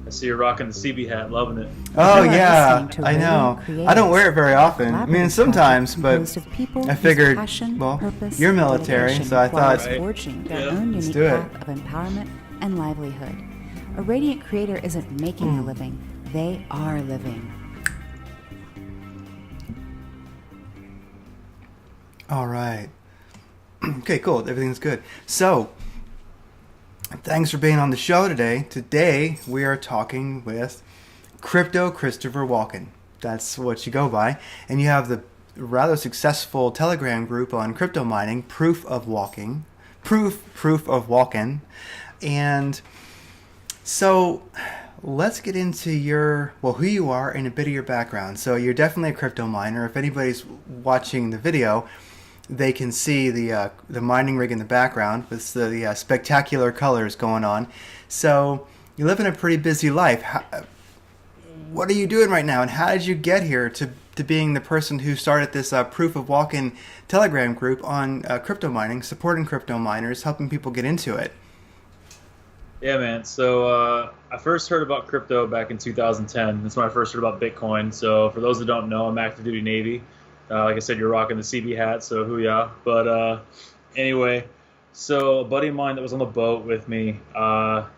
I see you're rocking the CB hat, loving it. Oh You are yeah, listening to I know. Radiant I don't wear it Creators, very a often. I mean, collaborative sometimes, project but composed of people I whose figured, passion, well, purpose, you're and military, dedication so I thought, requires Right. forging their Yeah. own let's unique do it. path of empowerment and livelihood. A Radiant Creator isn't making a living, they are living. All right. Okay, cool. Everything's good. So, thanks for being on the show today. Today, we are talking with Crypto Christopher Walken. That's what you go by. And you have the rather successful Telegram group on crypto mining, Proof of Walken. And so, let's get into who you are and a bit of your background. So, you're definitely a crypto miner. If anybody's watching the video, they can see the mining rig in the background with the spectacular colors going on. So you live in a pretty busy life. What are you doing right now, and how did you get here to being the person who started this Proof of Walken Telegram group on crypto mining, supporting crypto miners, helping people get into it? Yeah, man. So I first heard about crypto back in 2010. That's when I first heard about Bitcoin. So for those that don't know, I'm active duty Navy. Like I said, you're rocking the CB hat, so hoo-yah. But anyway, so a buddy of mine that was on the boat with me,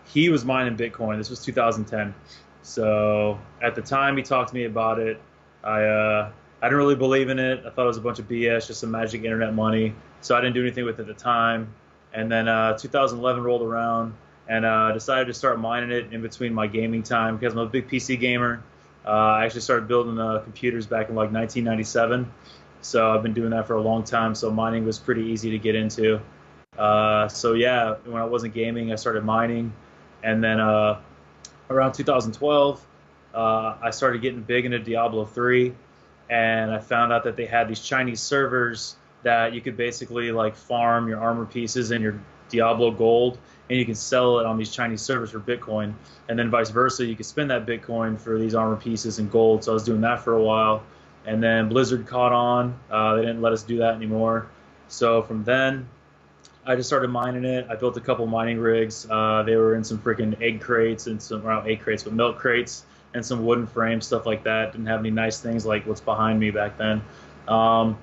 he was mining Bitcoin. This was 2010. So at the time he talked to me about it, I didn't really believe in it. I thought it was a bunch of BS, just some magic internet money. So I didn't do anything with it at the time. And then 2011 rolled around, and decided to start mining it in between my gaming time because I'm a big PC gamer. I actually started building computers back in like 1997, so I've been doing that for a long time. So mining was pretty easy to get into. So yeah, when I wasn't gaming, I started mining, and then around 2012, I started getting big into Diablo 3, and I found out that they had these Chinese servers that you could basically like farm your armor pieces and your Diablo gold, and you can sell it on these Chinese servers for Bitcoin, and then vice versa, you could spend that Bitcoin for these armor pieces and gold. So I was doing that for a while, and then Blizzard caught on. They didn't let us do that anymore. So from then, I just started mining it. I built a couple mining rigs. They were in some freaking egg crates and some, well, not egg crates, but milk crates and some wooden frames, stuff like that. Didn't have any nice things like what's behind me back then. Um,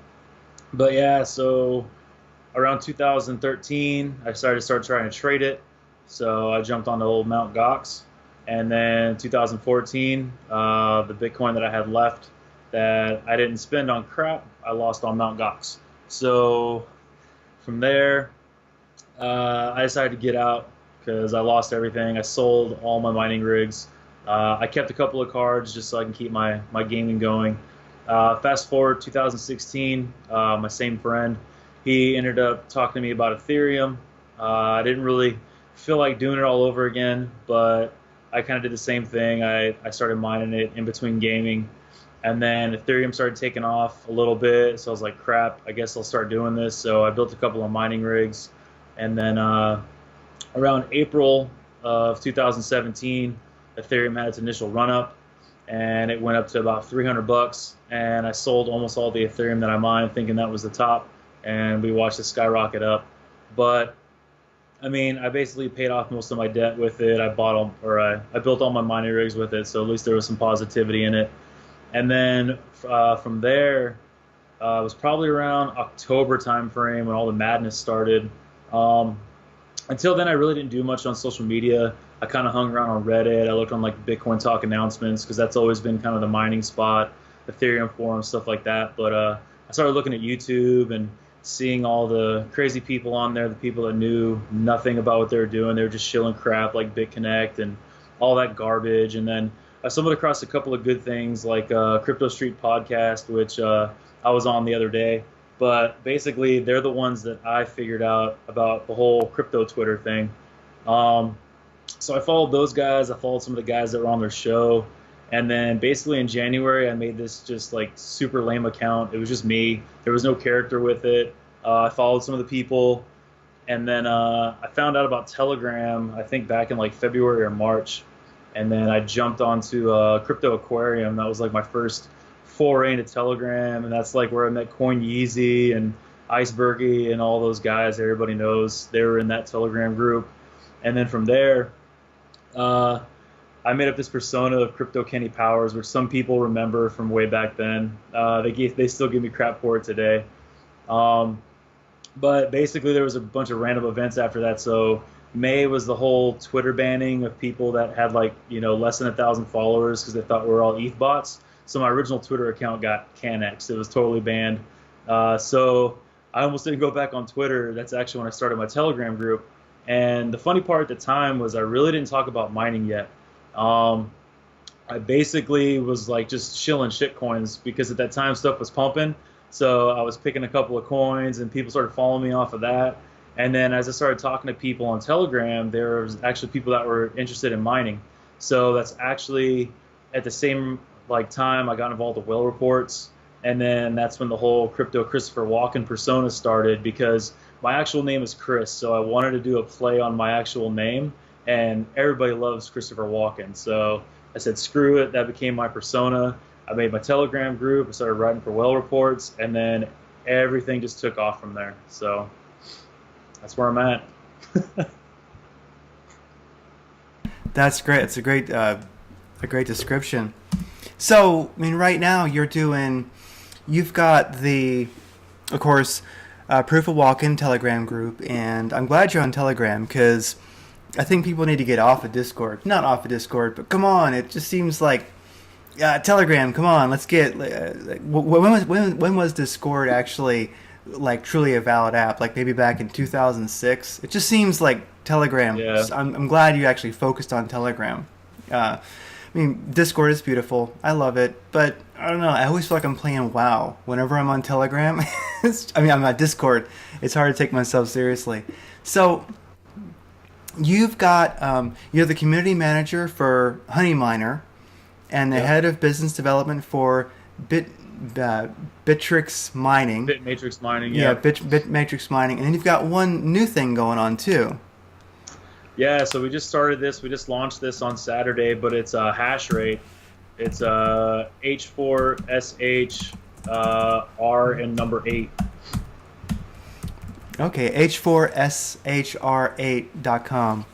but yeah, so around 2013, I started trying to trade it. So I jumped on the old Mt. Gox. And then 2014, the Bitcoin that I had left that I didn't spend on crap, I lost on Mt. Gox. So from there, I decided to get out because I lost everything. I sold all my mining rigs. I kept a couple of cards just so I can keep my gaming going. Fast forward 2016, my same friend, he ended up talking to me about Ethereum. I didn't really feel like doing it all over again, but I kind of did the same thing. I started mining it in between gaming, and then Ethereum started taking off a little bit. So I was like, crap, I guess I'll start doing this. So I built a couple of mining rigs, and then around April of 2017, Ethereum had its initial run up, and it went up to about 300 bucks. And I sold almost all the Ethereum that I mined, thinking that was the top, and we watched it skyrocket up. But I mean, I basically paid off most of my debt with it. I built all my mining rigs with it, so at least there was some positivity in it. And then from there, it was probably around October time frame when all the madness started. Um, until then, I really didn't do much on social media. I kind of hung around on Reddit. I looked on like Bitcoin Talk announcements because that's always been kind of the mining spot, Ethereum forums, stuff like that. But I started looking at YouTube and seeing all the crazy people on there, the people that knew nothing about what they were doing. They were just shilling crap like BitConnect and all that garbage. And then I stumbled across a couple of good things like Crypto Street Podcast, which I was on the other day. But basically, they're the ones that I figured out about the whole crypto Twitter thing. Um, so I followed those guys. I followed some of the guys that were on their show. And then basically in January, I made this just like super lame account. It was just me. There was no character with it. I followed some of the people. And then I found out about Telegram, I think back in like February or March. And then I jumped onto Crypto Aquarium. That was like my first foray into Telegram. And that's like where I met Coin Yeezy and Icebergy and all those guys everybody knows. They were in that Telegram group. And then from there, uh, I made up this persona of Crypto Kenny Powers, which some people remember from way back then. They still give me crap for it today. Um, but basically, there was a bunch of random events after that. So May was the whole Twitter banning of people that had like less than 1,000 followers because they thought we were all ETH bots. So my original Twitter account got cannexed. It was totally banned. So I almost didn't go back on Twitter. That's actually when I started my Telegram group. And the funny part at the time was I really didn't talk about mining yet. Um, I basically was like just shilling shit coins because at that time stuff was pumping. So I was picking a couple of coins and people started following me off of that. And then as I started talking to people on Telegram, there was actually people that were interested in mining. So that's actually at the same like time I got involved with whale reports. And then that's when the whole crypto Christopher Walken persona started because my actual name is Chris. So I wanted to do a play on my actual name. And everybody loves Christopher Walken. So I said, screw it. That became my persona. I made my Telegram group. I started writing for whale reports. And then everything just took off from there. So that's where I'm at. That's great. It's a great description. So, I mean, right now you've got of course, Proof of Walken Telegram group, and I'm glad you're on Telegram because I think people need to get off of Discord. Not off of Discord, but come on, it just seems like Telegram. Come on, let's get. When was Discord actually like truly a valid app? Like maybe back in 2006. It just seems like Telegram. Yeah. I'm glad you actually focused on Telegram. I mean, Discord is beautiful. I love it, but I don't know. I always feel like I'm playing WoW whenever I'm on Telegram. I'm on Discord. It's hard to take myself seriously. So you've got you're the community manager for Honey Miner, and the head of business development for Bitrix Mining. BitMatrix Mining. Yeah, BitMatrix Mining, and then you've got one new thing going on too. Yeah, so we just started this. We just launched this on Saturday, but it's a hash rate. It's H4SH R and number 8. Okay, H4SHR8.com.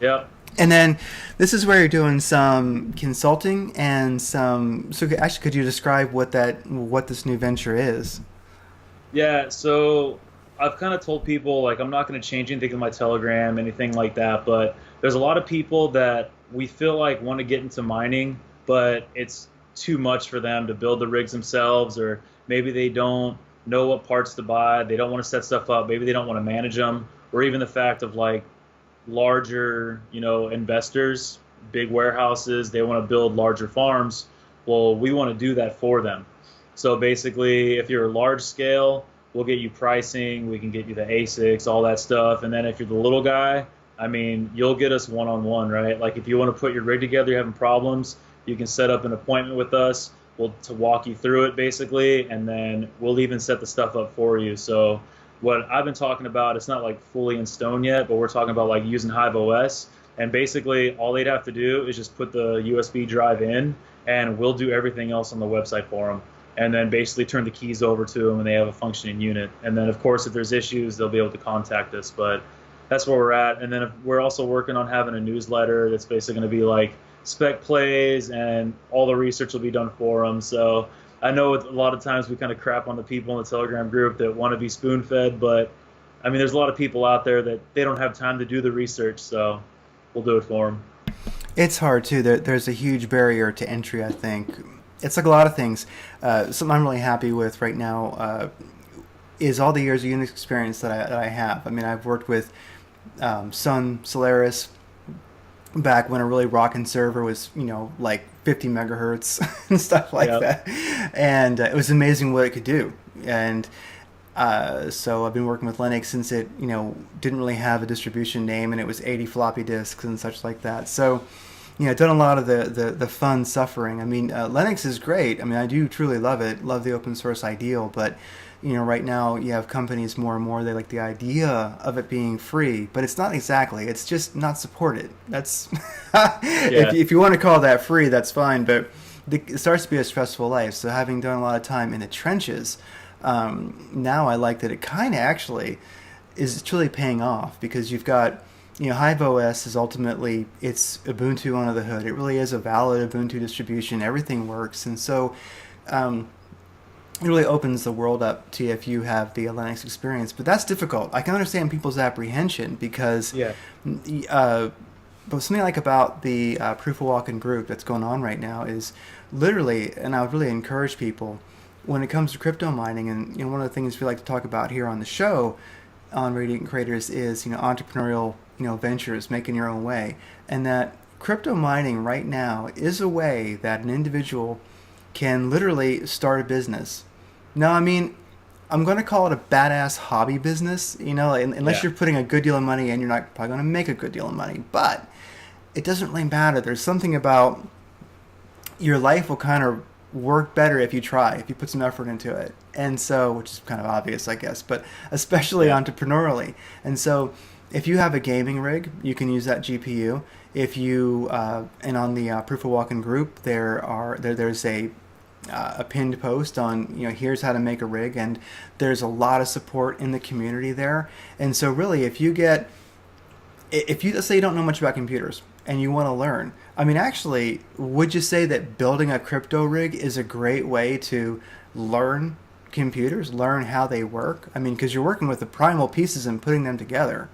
Yeah. And then this is where you're doing some consulting and some. So actually, could you describe what this new venture is? Yeah, so I've kind of told people like I'm not going to change anything in my Telegram, anything like that. But there's a lot of people that we feel like want to get into mining, but it's too much for them to build the rigs themselves, or maybe they don't know what parts to buy. They don't want to set stuff up. Maybe they don't want to manage them, or even the fact of like larger, investors, big warehouses, they want to build larger farms. Well, we want to do that for them. So basically, if you're large scale, we'll get you pricing, we can get you the ASICs, all that stuff. And then if you're the little guy, I mean, you'll get us one-on-one, right? Like if you want to put your rig together, you're having problems, you can set up an appointment with us. To walk you through it basically, and then we'll even set the stuff up for you. So what I've been talking about, it's not like fully in stone yet, but we're talking about like using Hive OS, and basically all they'd have to do is just put the USB drive in, and we'll do everything else on the website for them, and then basically turn the keys over to them, and they have a functioning unit. And then of course if there's issues, they'll be able to contact us. But that's where we're at. And then we're also working on having a newsletter that's basically going to be like spec plays, and all the research will be done for them. So I know a lot of times we kind of crap on the people in the Telegram group that want to be spoon-fed, but I mean, there's a lot of people out there that they don't have time to do the research, so we'll do it for them. It's hard too. There's a huge barrier to entry, I think. It's like a lot of things. Something I'm really happy with right now is all the years of Unix experience that I have. I mean, I've worked with Sun, Solaris, back when a really rockin' server was, like 50 megahertz and stuff like that. And it was amazing what it could do. And so I've been working with Linux since it, didn't really have a distribution name, and it was 80 floppy disks and such like that. So, I've done a lot of the fun suffering. I mean, Linux is great. I mean, I do truly love it, love the open source ideal, but right now you have companies more and more, they like the idea of it being free, but it's not exactly. It's just not supported. That's if you want to call that free, that's fine, but it starts to be a stressful life. So having done a lot of time in the trenches, now I like that it kind of actually is truly paying off, because you've got Hive OS is ultimately, it's Ubuntu under the hood. It really is a valid Ubuntu distribution. Everything works, and so it really opens the world up to you if you have the Linux experience. But that's difficult. I can understand people's apprehension because, Yeah. but something I like about the Proof of Walken group that's going on right now is literally, and I would really encourage people when it comes to crypto mining, and one of the things we like to talk about here on the show on Radiant Creators is entrepreneurial ventures, making your own way, and that crypto mining right now is a way that an individual can literally start a business. Now, I mean, I'm going to call it a badass hobby business, unless Yeah. you're putting a good deal of money in, you're not probably going to make a good deal of money, but it doesn't really matter. There's something about your life will kind of work better if you try, if you put some effort into it. And so, which is kind of obvious, I guess, but especially Yeah. entrepreneurially. And so, if you have a gaming rig, you can use that GPU. If you and on the Proof of Walken group, there's a pinned post on here's how to make a rig, and there's a lot of support in the community there. And so, really, if you let's say you don't know much about computers and you want to learn, I mean, actually, would you say that building a crypto rig is a great way to learn computers, learn how they work? I mean, because you're working with the primal pieces and putting them together.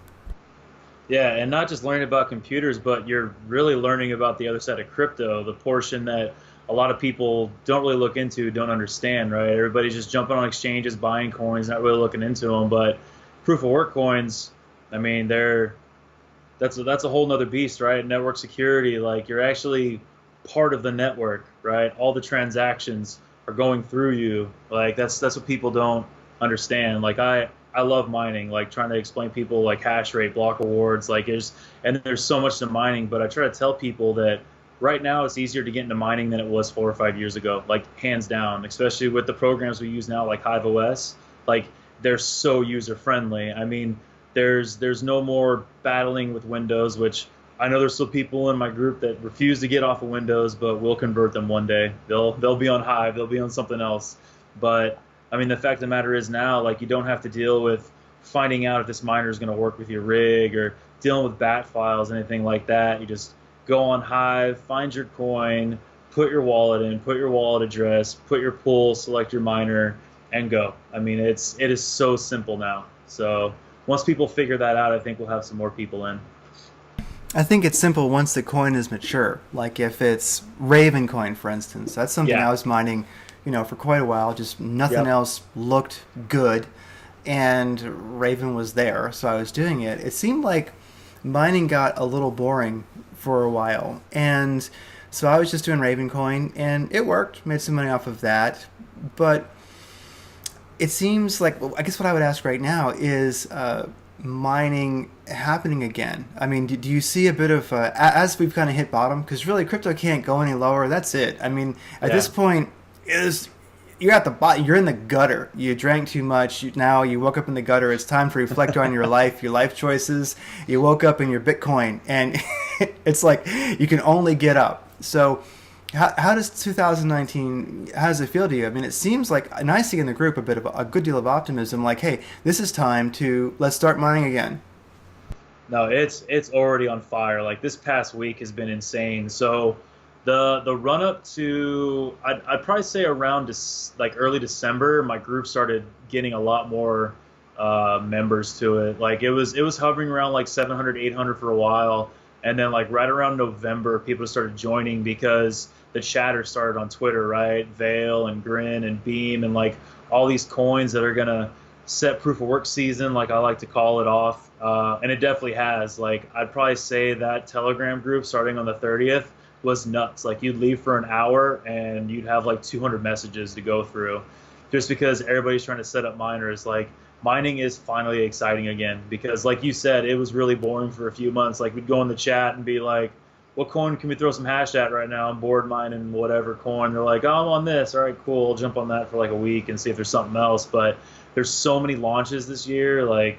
Yeah, and not just learning about computers, but you're really learning about the other side of crypto, the portion that a lot of people don't really look into, don't understand, right? Everybody's just jumping on exchanges, buying coins, not really looking into them. But proof of work coins, I mean, that's a whole nother beast, right? Network security, like you're actually part of the network, right? All the transactions are going through you. Like that's what people don't understand. Like I love mining, like trying to explain people like hash rate, block rewards, there's so much to mining, but I try to tell people that right now it's easier to get into mining than it was 4 or 5 years ago, like hands down, especially with the programs we use now, like Hive OS. Like they're so user friendly. I mean, there's no more battling with Windows, which I know there's still people in my group that refuse to get off of Windows, but we'll convert them one day. They'll be on Hive, they'll be on something else. But I mean, the fact of the matter is now, like, you don't have to deal with finding out if this miner is going to work with your rig or dealing with bat files, anything like that. You just go on Hive, find your coin, put your wallet in, put your wallet address, put your pool, select your miner, and go. I mean, it is so simple now. So once people figure that out, I think we'll have some more people in. I think it's simple once the coin is mature. Like if it's Raven coin, for instance, that's something Yeah. I was mining, for quite a while. Just nothing Yep. else looked good, and Raven was there, so I was doing it. It seemed like mining got a little boring for a while, and so I was just doing Raven coin, and it worked. Made some money off of that, but it seems like, well, I guess what I would ask right now is mining happening again. I mean, do you see a bit of as we've kind of hit bottom, because really crypto can't go any lower. That's it. I mean, at this point, you're at the bottom. You're in the gutter. You drank too much. Now you woke up in the gutter. It's time to reflect on your life choices. You woke up in your Bitcoin, and it's like you can only get up. So how does 2019, how does it feel to you? I mean, it seems like, and I see in the group a good deal of optimism, like, hey, this is time let's start mining again. No, it's already on fire. Like this past week has been insane. So the run up to I'd probably say around like early December, my group started getting a lot more members to it. Like it was hovering around like 700, 800 for a while, and then like right around November, people started joining because the chatter started on Twitter, right? Veil and Grin and Beam and like all these coins that are gonna set proof of work season, like I like to call it, off. And it definitely has. Like I'd probably say that Telegram group starting on the 30th was nuts. Like you'd leave for an hour and you'd have like 200 messages to go through, just because everybody's trying to set up miners. Like mining is finally exciting again, because like you said, it was really boring for a few months. Like we'd go in the chat and be like, what coin can we throw some hash at right now? I'm bored mining whatever coin. They're like, oh, I'm on this. All right, cool. I'll jump on that for like a week and see if there's something else. But there's so many launches this year. Like,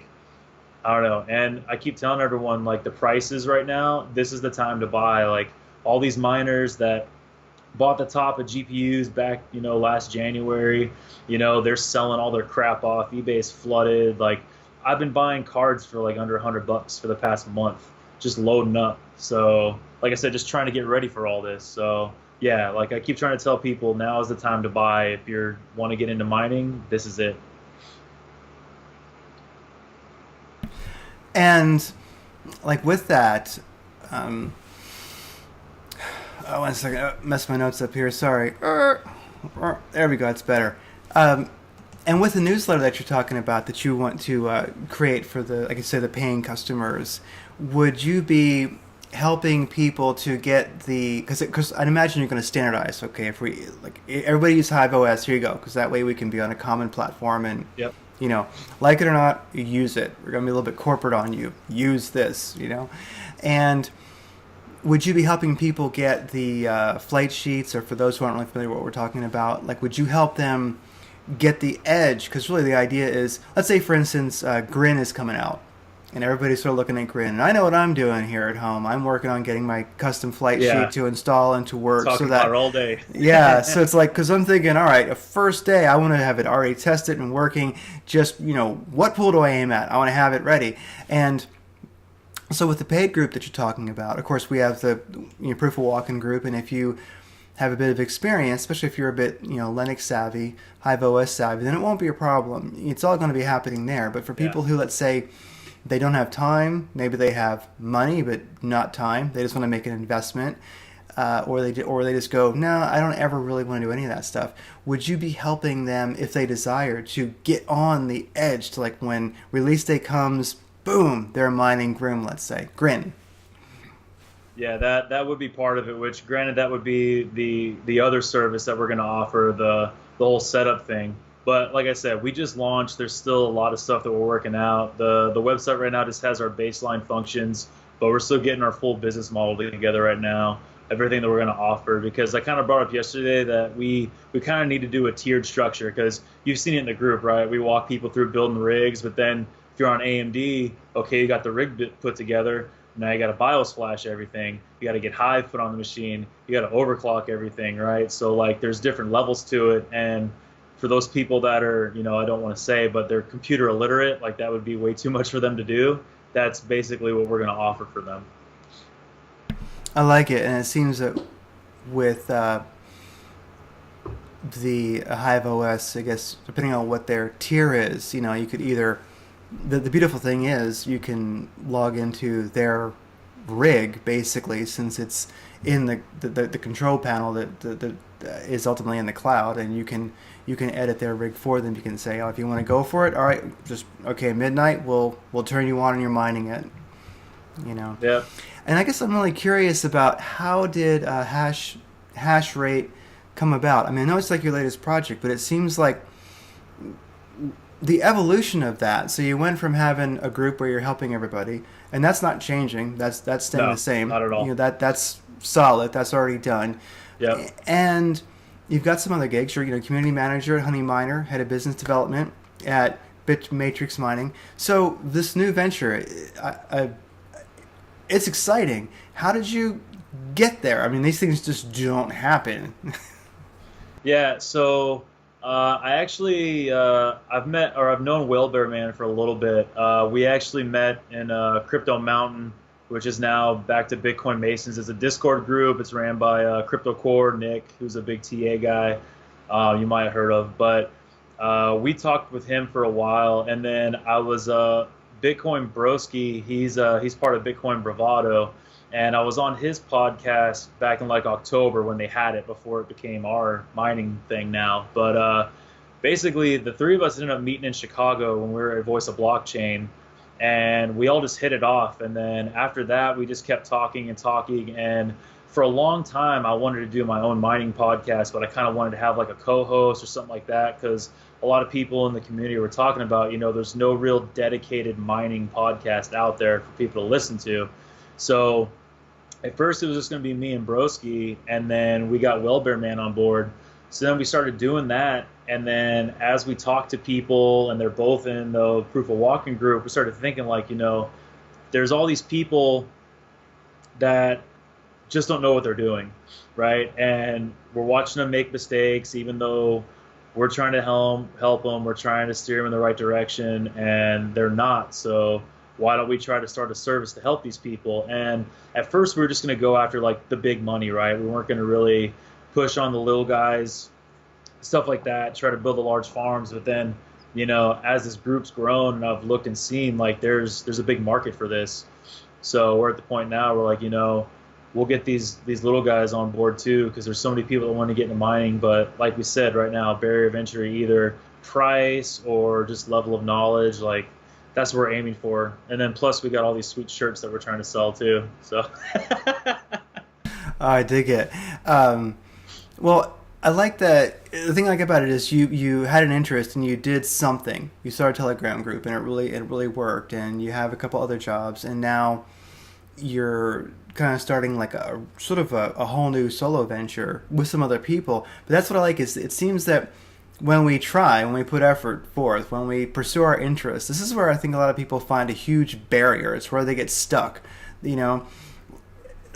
I don't know. And I keep telling everyone, like, the prices right now, this is the time to buy. Like, all these miners that bought the top of GPUs back, last January, they're selling all their crap off. eBay's flooded. Like, I've been buying cards for like under $100 for the past month. just loading up. So, like I said, just trying to get ready for all this. So, yeah, like I keep trying to tell people, now is the time to buy. If you want to get into mining, this is it. And like with that, oh, 1 second, messed my notes up here. Sorry. There we go. It's better. And with the newsletter that you're talking about that you want to create for the, like I said, the paying customers, would you be helping people to get the, because I'd imagine you're going to standardize. Okay, if we like everybody use Hive OS, here you go, because that way we can be on a common platform and Yep. you know, like it or not, use it. We're going to be a little bit corporate on you. Use this, you know, and would you be helping people get the flight sheets, or for those who aren't really familiar with what we're talking about, like would you help them get the edge? Because really the idea is, let's say for instance, Grin is coming out, and everybody's sort of looking at Grin. And I know what I'm doing here at home. I'm working on getting my custom flight sheet to install and to work. Talking so that about it all day. yeah, so it's like, because I'm thinking, all right, a first day, I want to have it already tested and working. Just, you know, what pool do I aim at? I want to have it ready. And so with the paid group that you're talking about, of course, we have the Proof of Walken group, and if you have a bit of experience, especially if you're a bit, Linux savvy, Hive OS savvy, then it won't be a problem. It's all going to be happening there. But for people who, let's say, they don't have time, maybe they have money but not time, they just want to make an investment, or they just go, no, I don't ever really want to do any of that stuff. Would you be helping them, if they desire, to get on the edge to, like, when release day comes, boom, they're mining Grin, let's say. Grin. Yeah, that would be part of it, which granted that would be the other service that we're going to offer, the whole setup thing. But like I said, we just launched. There's still a lot of stuff that we're working out. The website right now just has our baseline functions, but we're still getting our full business model together right now, everything that we're going to offer, because I kind of brought up yesterday that we kind of need to do a tiered structure, because you've seen it in the group, right? We walk people through building rigs, but then if you're on AMD, okay, you got the rig put together. Now you got to BIOS flash everything. You got to get Hive put on the machine. You got to overclock everything, right? So like there's different levels to it. And for those people that are, I don't want to say, but they're computer illiterate, like that would be way too much for them to do. That's basically what we're going to offer for them. I like it. And it seems that with the Hive OS, I guess, depending on what their tier is, you could either... The beautiful thing is you can log into their rig, basically, since it's in the control panel that is ultimately in the cloud, and you can edit their rig for them. You can say, oh, if you want to go for it, all right, just okay, midnight, we'll turn you on and you're mining it. Yeah. And I guess I'm really curious about how did hash rate come about? I mean, I know it's like your latest project, but it seems like the evolution of that. So you went from having a group where you're helping everybody, and that's not changing. That's staying the same. Not at all. That's solid. That's already done. Yep. And you've got some other gigs. You're community manager at Honey Miner, head of business development at Bit Matrix Mining. So this new venture, it's exciting. How did you get there? I mean, these things just don't happen. Yeah. So. I actually, I've known Whalebear for a little bit. We actually met in Crypto Mountain, which is now back to Bitcoin Masons. It's a Discord group. It's ran by Crypto Core, Nick, who's a big TA guy you might have heard of. But we talked with him for a while, and then I was Bitcoin Broski. He's part of Bitcoin Bravado. And I was on his podcast back in like October when they had it, before it became our mining thing now. But basically, the three of us ended up meeting in Chicago when we were at Voice of Blockchain, and we all just hit it off. And then after that, we just kept talking and talking. And for a long time, I wanted to do my own mining podcast, but I kind of wanted to have like a co-host or something like that, because a lot of people in the community were talking about, there's no real dedicated mining podcast out there for people to listen to. So at first it was just going to be me and Broski, and then we got Whalebear on board. So then we started doing that, and then as we talked to people, and they're both in the Proof of Walken group, we started thinking like, there's all these people that just don't know what they're doing, right? And we're watching them make mistakes, even though we're trying to help them, we're trying to steer them in the right direction, and they're not. So why don't we try to start a service to help these people? And at first we were just going to go after like the big money, right? We weren't going to really push on the little guys, stuff like that, try to build the large farms. But then, as this group's grown and I've looked and seen, like there's a big market for this. So we're at the point now where like, we'll get these little guys on board too, because there's so many people that want to get into mining. But like we said, right now, barrier of entry, either price or just level of knowledge, like that's what we're aiming for. And then plus we got all these sweet shirts that we're trying to sell too. So I dig it. Well, I like that. The thing I like about it is you had an interest and you did something. You started a Telegram group and it really worked. And you have a couple other jobs, and now you're kind of starting like a sort of a whole new solo venture with some other people. But that's what I like, is it seems that when we put effort forth, when we pursue our interests, this is where I think a lot of people find a huge barrier. It's where they get stuck.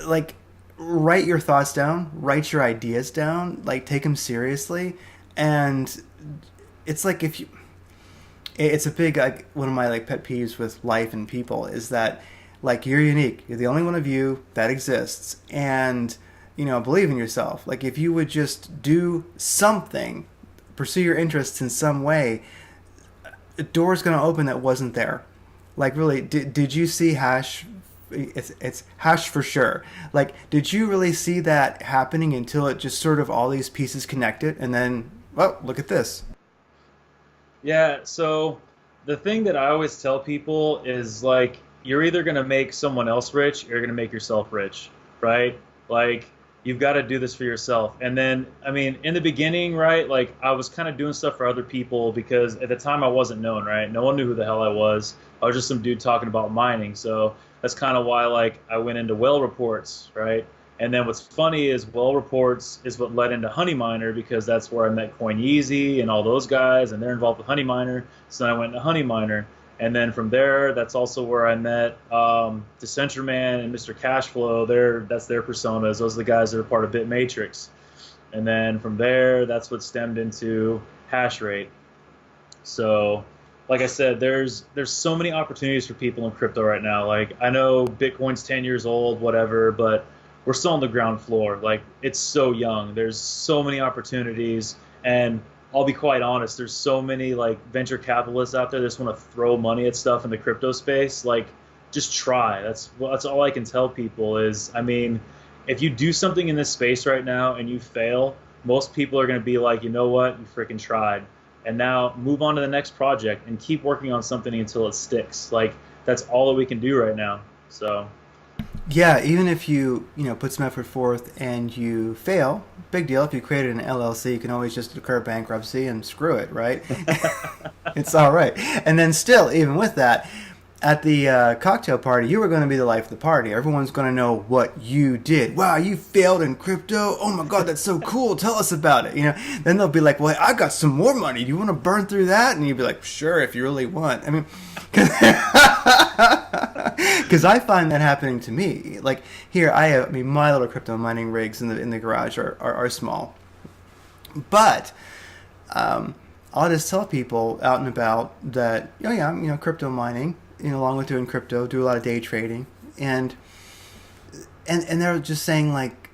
Like, write your thoughts down, write your ideas down, like take them seriously. And it's like it's a big, like, one of my like pet peeves with life and people is that, like, you're unique. You're the only one of you that exists. And, believe in yourself. Like, if you would just do something, pursue your interests in some way, a door's going to open that wasn't there. Like, really, did you see Hash? It's Hash for sure. Like, did you really see that happening until it just sort of all these pieces connected? And then, well, look at this. yeah, so the thing that I always tell people is like, you're either going to make someone else rich or you're going to make yourself rich, right? Like, you've got to do this for yourself. And then, I mean, in the beginning, right, like I was kind of doing stuff for other people because at the time I wasn't known, right? No one knew who the hell I was. I was just some dude talking about mining. So that's kind of why, like, I went into well reports, right? And then what's funny is well reports is what led into Honey Miner, because that's where I met Coin Yeezy and all those guys, and they're involved with Honey Miner. So then I went into Honey Miner. And then from there, that's also where I met Decentraman and Mr. Cashflow. That's their personas. Those are the guys that are part of BitMatrix. And then from there, that's what stemmed into Hash Rate. So, like I said, there's so many opportunities for people in crypto right now. Like, I know Bitcoin's 10 years old, whatever, but we're still on the ground floor. Like, it's so young. There's so many opportunities, and I'll be quite honest, there's so many like venture capitalists out there that just want to throw money at stuff in the crypto space. Like, just try. That's all I can tell people is, I mean, if you do something in this space right now and you fail, most people are going to be like, you know what, you freaking tried. And now move on to the next project and keep working on something until it sticks. Like, that's all that we can do right now. So Yeah, even if you put some effort forth and you fail, big deal. If you created an LLC, you can always just declare bankruptcy and screw it, right? It's all right. And then still, even with that, at the cocktail party, you were going to be the life of the party. Everyone's going to know what you did. Wow, you failed in crypto? Oh my God, that's so cool. Tell us about it. Then they'll be like, well, I got some more money. Do you want to burn through that? And you'd be like, sure, if you really want. I mean, because I find that happening to me. Like, here, my little crypto mining rigs in the garage are small. But I'll just tell people out and about that, oh yeah, I'm crypto mining, along with doing crypto, do a lot of day trading, and they're just saying like,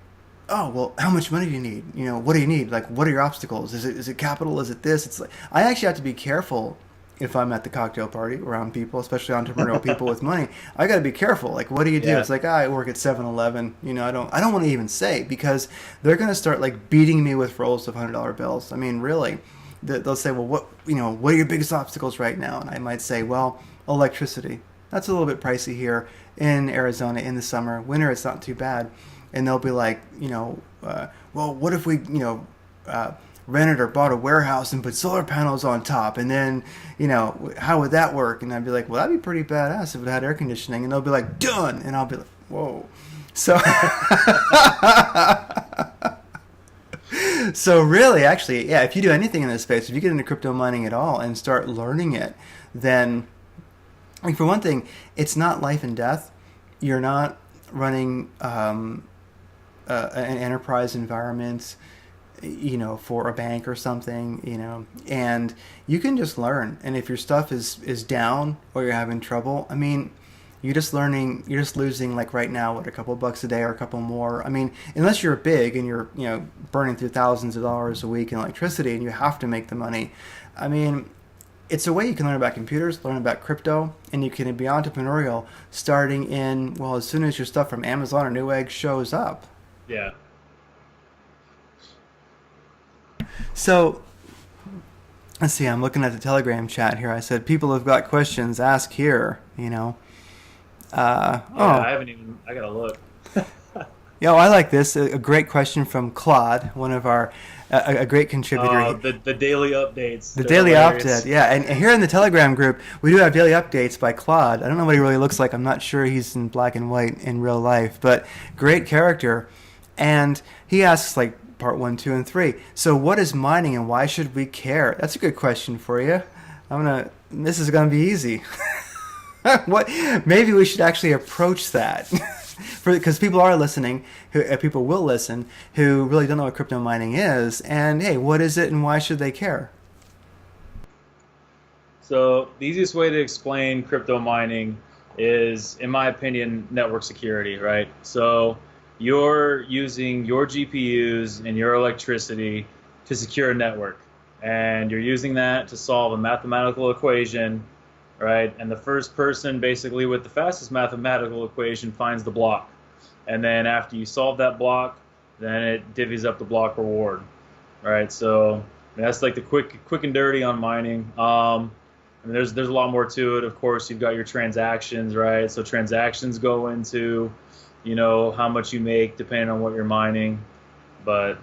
oh well, how much money do you need? What do you need? Like, what are your obstacles? Is it capital? Is it this? It's like, I actually have to be careful if I'm at the cocktail party around people, especially entrepreneurial people with money. I got to be careful. Like, what do you do? Yeah. It's like, I work at 7-Eleven. I don't want to even say, because they're going to start like beating me with rolls of $100 bills. I mean, really. They'll say, well, what are your biggest obstacles right now? And I might say, well, electricity. That's a little bit pricey here in Arizona in the summer. Winter, it's not too bad. And they'll be like, well, what if we, rented or bought a warehouse and put solar panels on top? And then, how would that work? And I'd be like, well, that'd be pretty badass if it had air conditioning. And they'll be like, done. And I'll be like, whoa. So... So really, actually, yeah, if you do anything in this space, if you get into crypto mining at all and start learning it, then, for one thing, it's not life and death. You're not running an enterprise environment. for a bank or something, and you can just learn. And if your stuff is down or you're having trouble, I mean, you're just losing, like right now, what, a couple bucks a day or a couple more. I mean, unless you're big and you're, burning through thousands of dollars a week in electricity and you have to make the money. I mean, it's a way you can learn about computers, learn about crypto, and you can be entrepreneurial starting as soon as your stuff from Amazon or Newegg shows up. Yeah. So, let's see, I'm looking at the Telegram chat here. I said, people have got questions, ask here, I gotta look. I like this. A great question from Claude, one of our, a great contributor. The daily updates. The daily update, yeah. And here in the Telegram group, we do have daily updates by Claude. I don't know what he really looks like. I'm not sure he's in black and white in real life, but great character. And he asks, part 1, 2, and 3. So what is mining and why should we care? That's a good question for you. This is gonna be easy. Maybe we should actually approach that. Because people are listening, people will listen, who really don't know what crypto mining is, and hey, what is it and why should they care? So the easiest way to explain crypto mining is, in my opinion, network security, right? So you're using your GPUs and your electricity to secure a network, and you're using that to solve a mathematical equation, right? And the first person basically with the fastest mathematical equation finds the block. And then after you solve that block, then it divvies up the block reward, right? So that's like the quick and dirty on mining. There's a lot more to it. Of course, you've got your transactions, right? So transactions go into, how much you make depending on what you're mining. But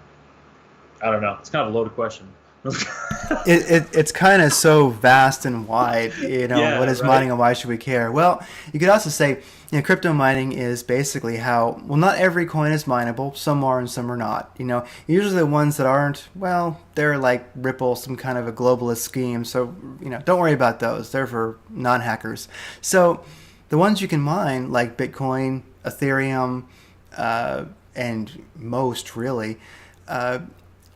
I don't know. It's kind of a loaded question. It's kind of so vast and wide, what is mining and why should we care? Well, you could also say, crypto mining is basically not every coin is mineable. Some are and some are not. Usually the ones that aren't, they're like Ripple, some kind of a globalist scheme. So, don't worry about those. They're for non-hackers. So the ones you can mine, like Bitcoin, Ethereum, and most really,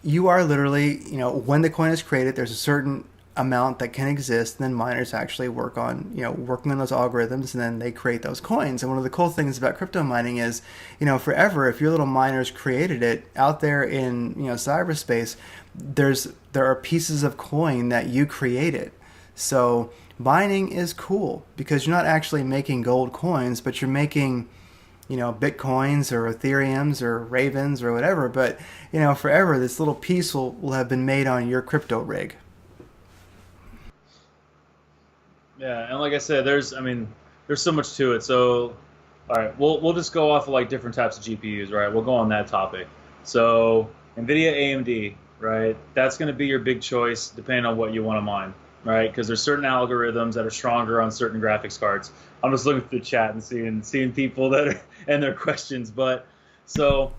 you are literally, when the coin is created, there's a certain amount that can exist, and then miners actually working on those algorithms, and then they create those coins. And one of the cool things about crypto mining is, forever, if your little miners created it out there in, cyberspace, there are pieces of coin that you created. So mining is cool because you're not actually making gold coins, but you're making Bitcoins or Ethereums or Ravens or whatever, but, forever this little piece will have been made on your crypto rig. Yeah, and like I said, there's so much to it. So, all right, we'll just go off of different types of GPUs, right? We'll go on that topic. So, NVIDIA, AMD, right? That's going to be your big choice depending on what you want to mine, right? Because there's certain algorithms that are stronger on certain graphics cards. I'm just looking through the chat and seeing people that are and their questions. But so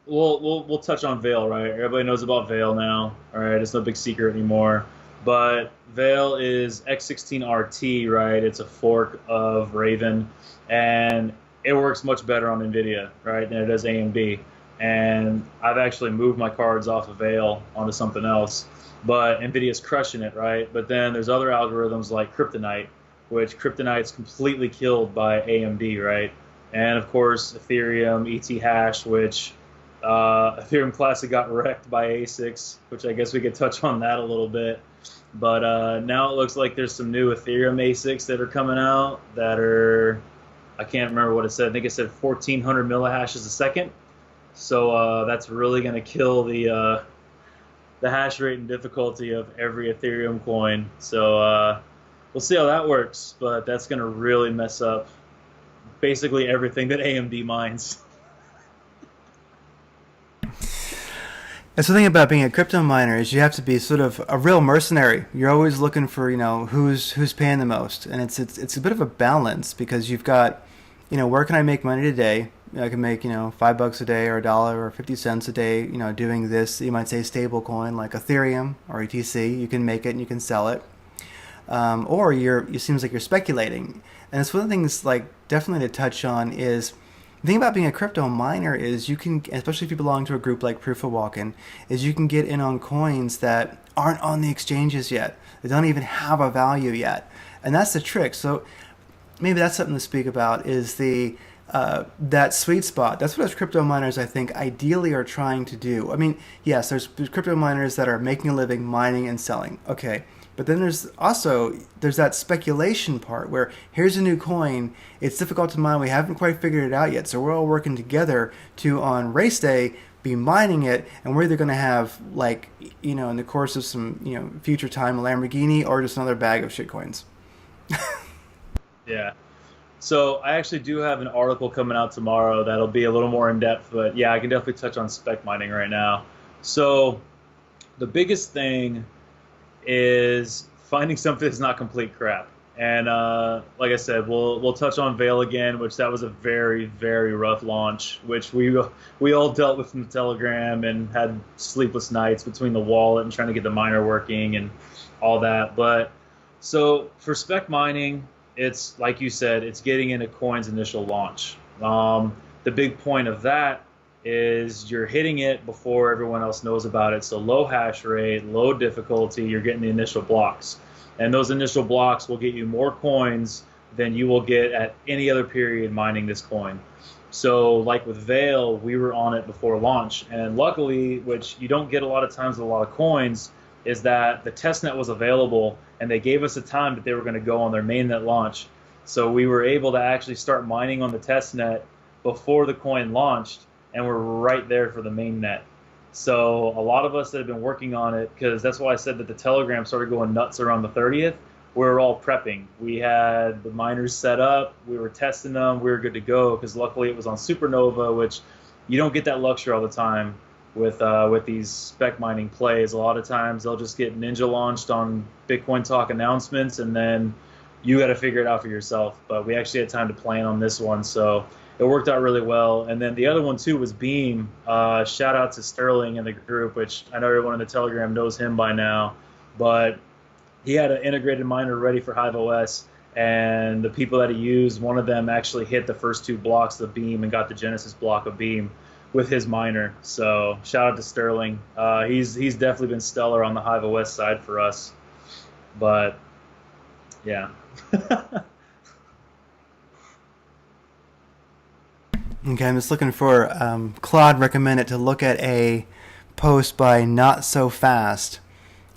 we'll touch on Veil, right? Everybody knows about Veil now, all right? It's no big secret anymore. But Veil is X16RT, right? It's a fork of Raven, and it works much better on NVIDIA, right, than it does AMD. And I've actually moved my cards off of Veil onto something else. But NVIDIA's crushing it, right? But then there's other algorithms like Kryptonite, which Kryptonite's completely killed by AMD, right? And of course, Ethereum, ET hash, which Ethereum Classic got wrecked by ASICs, which I guess we could touch on that a little bit. But now it looks like there's some new Ethereum ASICs that are coming out that are, I can't remember what it said. I think it said 1,400 millihashes a second. So that's really going to kill the hash rate and difficulty of every Ethereum coin. So we'll see how that works, but that's going to really mess up basically everything that AMD mines. That's the thing about being a crypto miner is you have to be sort of a real mercenary. You're always looking for, who's paying the most. And it's a bit of a balance because you've got, where can I make money today? I can make, $5 a day or $1 or 50 cents a day, doing this, you might say stable coin like Ethereum or ETC. You can make it and you can sell it. Or it seems like you're speculating. And it's one of the things definitely to touch on is The thing about being a crypto miner is you can, especially if you belong to a group like Proof of Walken, is you can get in on coins that aren't on the exchanges yet. They don't even have a value yet, and that's the trick. So maybe that's something to speak about is the that sweet spot. That's what us crypto miners, I think, ideally are trying to do. I mean, yes, there's crypto miners that are making a living mining and selling. Okay. But then there's that speculation part where here's a new coin. It's difficult to mine. We haven't quite figured it out yet. So we're all working together to, on race day, be mining it. And we're either going to have, like, in the course of some, future time, a Lamborghini or just another bag of shitcoins. Yeah. So I actually do have an article coming out tomorrow that'll be a little more in depth, but yeah, I can definitely touch on spec mining right now. So the biggest thing is finding something that's not complete crap. And like I said, we'll touch on Veil again, which that was a very, very rough launch, which we all dealt with from the Telegram and had sleepless nights between the wallet and trying to get the miner working and all that. But so for spec mining, it's like you said, it's getting into coin's initial launch. The big point of that is you're hitting it before everyone else knows about it. So low hash rate, low difficulty, you're getting the initial blocks. And those initial blocks will get you more coins than you will get at any other period mining this coin. So like with Veil, we were on it before launch. And luckily, which you don't get a lot of times with a lot of coins, is that the testnet was available and they gave us a time that they were going to go on their mainnet launch. So we were able to actually start mining on the testnet before the coin launched, and we're right there for the mainnet. So a lot of us that have been working on it, because that's why I said that the Telegram started going nuts around the 30th, we were all prepping. We had the miners set up, we were testing them, we were good to go, because luckily it was on Supernova, which you don't get that luxury all the time with these spec mining plays. A lot of times they'll just get ninja launched on Bitcoin Talk announcements, and then you got to figure it out for yourself. But we actually had time to plan on this one, so it worked out really well. And then the other one too was Beam. Shout out to Sterling in the group, which I know everyone in the Telegram knows him by now, but he had an integrated miner ready for Hive OS, and the people that he used, one of them actually hit the first two blocks of Beam and got the Genesis block of Beam with his miner. So shout out to Sterling. He's definitely been stellar on the Hive OS side for us. But yeah. Okay, I'm just looking for Claude recommended to look at a post by Not So Fast.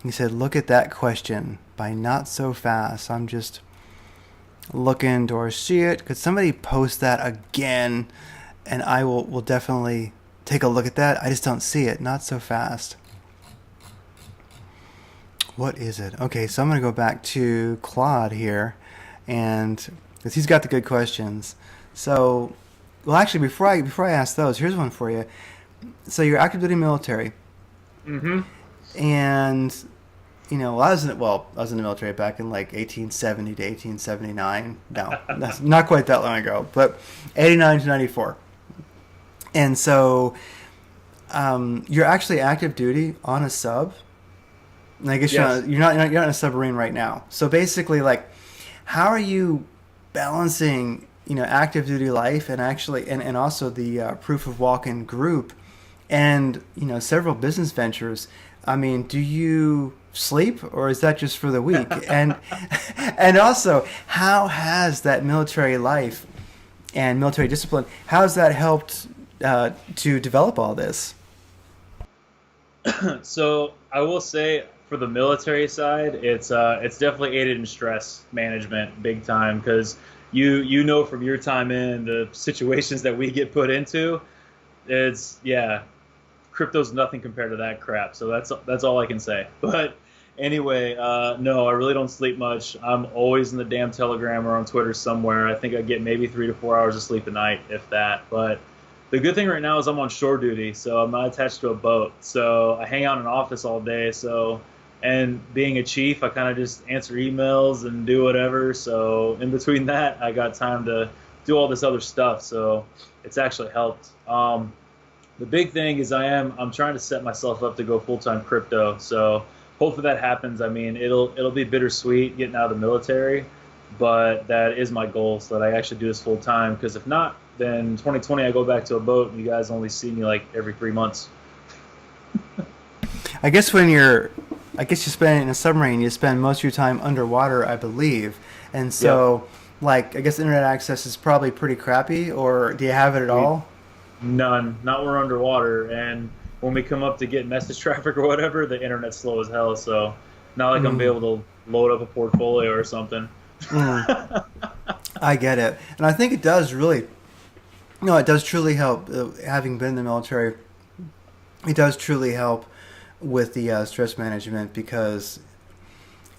He said, look at that question by Not So Fast. I'm just looking, do I see it? Could somebody post that again? And I will definitely take a look at that. I just don't see it. Not So Fast. What is it? Okay, so I'm going to go back to Claude here, and because he's got the good questions. So, well, actually, before I ask those, here's one for you. So you're active duty military, and I was in the military back in like 1870 to 1879. No, that's not quite that long ago, but 89 to 94. And so you're actually active duty on a sub. And I guess Yes. you're not in a submarine right now. So basically, like, how are you balancing active duty life and actually and also the Proof of Walken group and several business ventures? I mean, do you sleep, or is that just for the week? And also, how has that military life and military discipline, how has that helped to develop all this? So I will say, for the military side, it's definitely aided in stress management big time, because you know from your time in the situations that we get put into, crypto's nothing compared to that crap. So that's all I can say. But anyway, no, I really don't sleep much. I'm always in the damn Telegram or on Twitter somewhere. I think I get maybe 3 to 4 hours of sleep a night, if that. But the good thing right now is I'm on shore duty, so I'm not attached to a boat. So I hang out in an office all day. And being a chief, I kind of just answer emails and do whatever. So in between that, I got time to do all this other stuff. So it's actually helped. The big thing is I'm trying to set myself up to go full-time crypto. So hopefully that happens. I mean, it'll be bittersweet getting out of the military, but that is my goal, so that I actually do this full-time. Because if not, then 2020 I go back to a boat, and you guys only see me like every 3 months. I guess I guess you spend in a submarine, you spend most of your time underwater, I believe. And Yep. so, like, I guess internet access is probably pretty crappy, or do you have it at We all? None. Not when we're underwater, and when we come up to get message traffic or whatever, the internet's slow as hell. So not like I'm be Mm, able to load up a portfolio or something. mm, I get it. And I think it does really, no, it does truly help. Having been in the military, it does truly help with the stress management because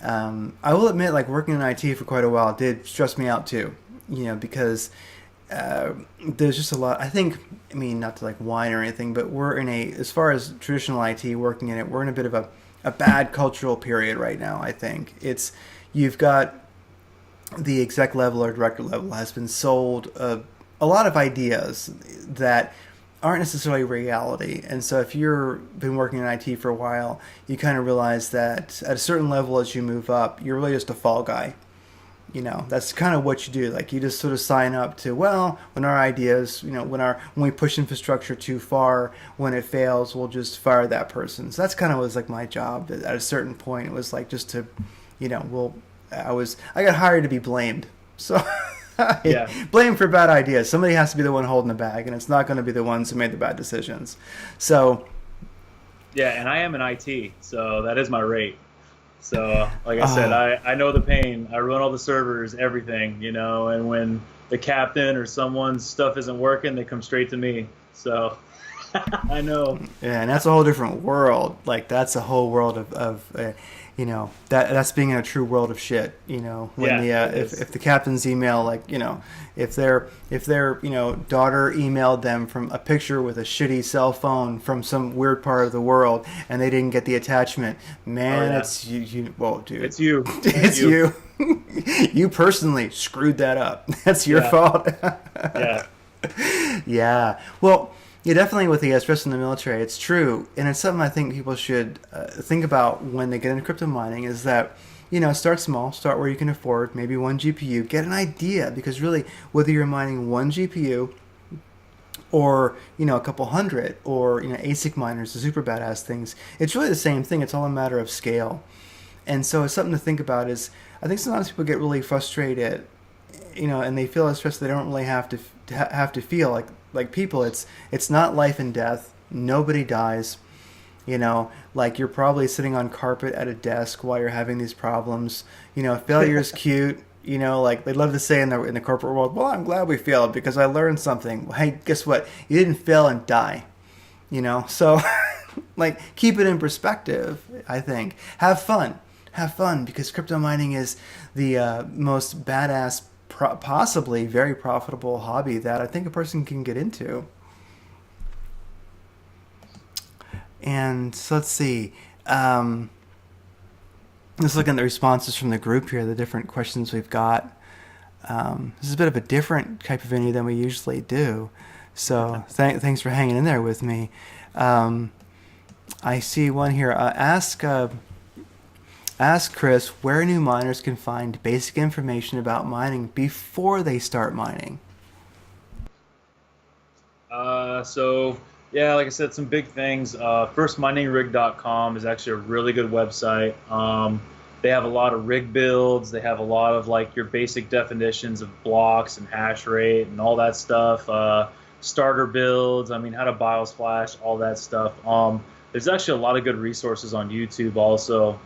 I will admit, like working in IT for quite a while did stress me out too. You know, because there's just a lot. I think, I mean, not to like whine or anything, but we're in a, as far as traditional IT working in it, we're in a bit of a bad cultural period right now. I think you've got the exec level or director level has been sold a lot of ideas that aren't necessarily reality. And so if you've been working in IT for a while, you kind of realize that at a certain level as you move up, you're really just a fall guy. You know, that's kind of what you do. Like you just sort of sign up to, well, when our ideas, you know, when we push infrastructure too far, when it fails, we'll just fire that person. So that's kind of was like my job. At a certain point, it was like just to, you know, I got hired to be blamed. So Yeah. blamed for bad ideas. Somebody has to be the one holding the bag, and it's not going to be the ones who made the bad decisions. So, Yeah, and I am in IT, so that is my rate. So, like I said, uh, I know the pain. I run all the servers, everything, and when the captain or someone's stuff isn't working, they come straight to me. So, I know. yeah, and that's a whole different world. Like that's a whole world that's being in a true world of shit. You know, when Yeah, the it is. if the captain's email, like if their daughter emailed them from a picture with a shitty cell phone from some weird part of the world, and they didn't get the attachment, Oh man, yeah, it's you. Well, dude, it's you. It's it's you. you. You personally screwed that up. That's your Yeah, fault. yeah, Yeah. Well, yeah, definitely with the stress in the military, it's true, and it's something I think people should think about when they get into crypto mining. Is that start small, start where you can afford, maybe one GPU, get an idea because really, whether you're mining one GPU or a couple hundred, or ASIC miners, the super badass things, it's really the same thing. It's all a matter of scale, and so it's something to think about. Is I think sometimes people get really frustrated and they feel as stressed they don't really have to feel like people. It's not life and death. Nobody dies. Like you're probably sitting on carpet at a desk while you're having these problems. Failure is cute. Like they love to say in the corporate world, well, I'm glad we failed because I learned something. Well, hey, guess what? You didn't fail and die. So like keep it in perspective. I think have fun because crypto mining is the most badass, possibly very profitable hobby that I think a person can get into. And so let's see. Let's look at the responses from the group here, the different questions we've got. This is a bit of a different type of interview than we usually do. So thanks for hanging in there with me. I see one here. Ask Chris where new miners can find basic information about mining before they start mining. So yeah, like I said, some big things. Firstminingrig.com is actually a really good website. They have a lot of rig builds. They have a lot of like your basic definitions of blocks and hash rate and all that stuff. Starter builds. I mean, how to BIOS flash, all that stuff. There's actually a lot of good resources on YouTube also.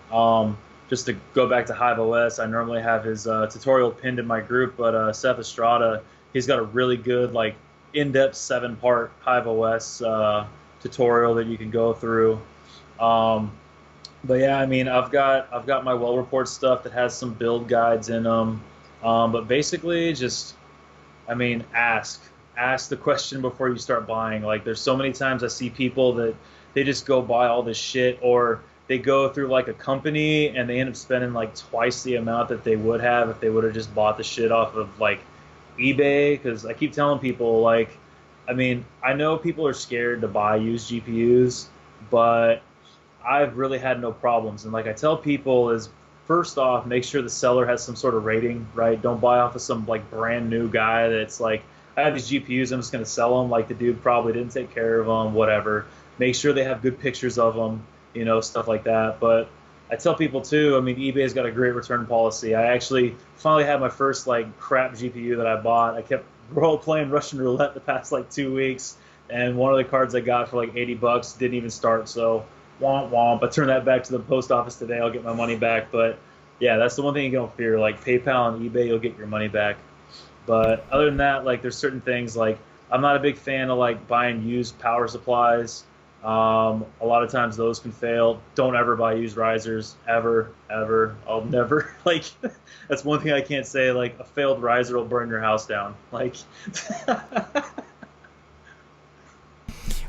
Just to go back to Hive OS, I normally have his tutorial pinned in my group, but Seth Estrada, he's got a really good like in-depth 7-part Hive OS tutorial that you can go through. But yeah, I mean, I've got my well report stuff that has some build guides in them. But basically, just I mean, ask the question before you start buying. Like, there's so many times I see people that they just go buy all this shit, or they go through like a company and they end up spending like twice the amount that they would have if they would have just bought the shit off of like eBay. Because I keep telling people, like, I mean, I know people are scared to buy used GPUs, but I've really had no problems. And like I tell people is, first off, make sure the seller has some sort of rating, right? Don't buy off of some like brand new guy that's like I have these GPUs. I'm just going to sell them. Like the dude probably didn't take care of them, whatever. Make sure they have good pictures of them, stuff like that. But I tell people too. I mean, eBay's got a great return policy. I actually finally had my first like crap GPU that I bought. I kept role playing Russian roulette the past like 2 weeks, and one of the cards I got for like $80 didn't even start. So womp womp. I turned that back to the post office today. I'll get my money back. But yeah, that's the one thing you don't fear. Like PayPal and eBay, you'll get your money back. But other than that, like there's certain things like I'm not a big fan of like buying used power supplies. A lot of times those can fail. Don't ever buy used risers, ever, ever. I'll never like. That's one thing I can't say. Like a failed riser will burn your house down. Like.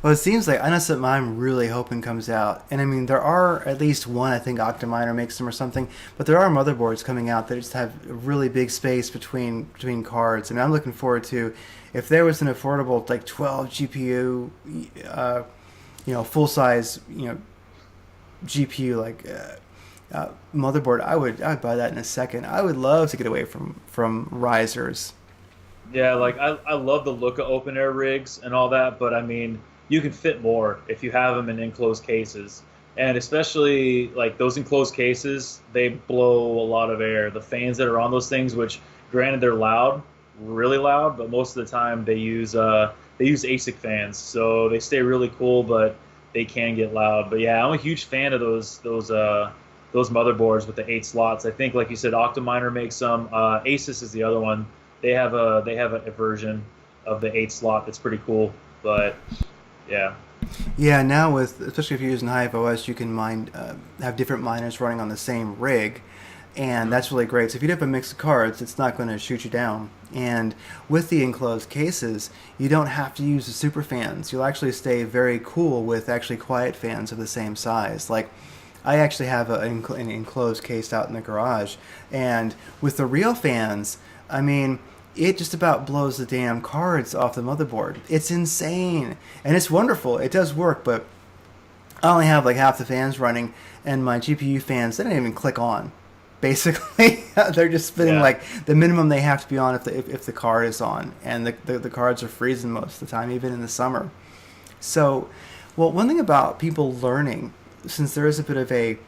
Well, it seems like I know something I'm really hoping comes out, and I mean there are at least one. I think Octominer makes them or something, but there are motherboards coming out that just have a really big space between cards, and I'm looking forward to if there was an affordable like 12 GPU, full size GPU motherboard. I'd buy that in a second. I would love to get away from risers. Yeah, like I love the look of open air rigs and all that, but I mean, you can fit more if you have them in enclosed cases. And especially like those enclosed cases, they blow a lot of air. The fans that are on those things, which granted they're loud, really loud, but most of the time they use ASIC fans, so they stay really cool, but they can get loud. But yeah, I'm a huge fan of those motherboards with the 8 slots. I think, like you said, Octominer makes some. Asus is the other one. They have a version of the 8 slot that's pretty cool. But yeah, Yeah, now with especially if you're using Hive OS, you can have different miners running on the same rig, and that's really great. So if you have a mix of cards, it's not going to shoot you down. And with the enclosed cases, you don't have to use the super fans. You'll actually stay very cool with actually quiet fans of the same size. Like I actually have an enclosed case out in the garage, and with the real fans, I mean, it just about blows the damn cards off the motherboard. It's insane, and it's wonderful. It does work, but I only have like half the fans running, and my GPU fans, they don't even click on. Basically, they're just spinning yeah, like the minimum they have to be on if the card is on, and the cards are freezing most of the time, even in the summer. So, well, one thing about people learning, since there is a bit of a